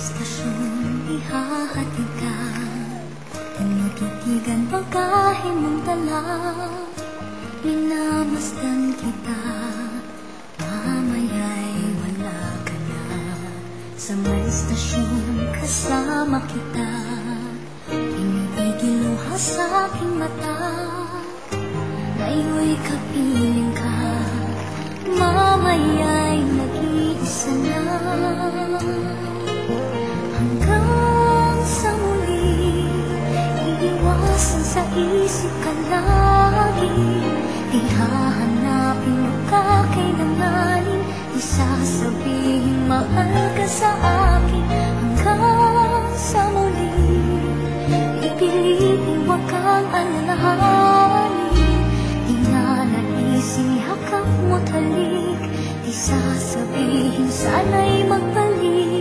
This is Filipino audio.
istasyon ihahatid ka. Tinututigan bagahe mong dala. Minamasdan kita, mamaya'y wala ka na. Sa may istasyon kasama kita, iniigiluha sa aking mata. Ngayon'y kapiling ka, mamaya'y nag-iisa na. Hanggang sa muli, iiwasan sa isip ka lagi. Di hahanapin mo kakailanganin, di sasabihin mahal ka sa akin. Hanggang sa muli, ipilitin huwag kang alalahanin. Di na naising ihakap mo't halik, di sasabihin sana'y magbalik.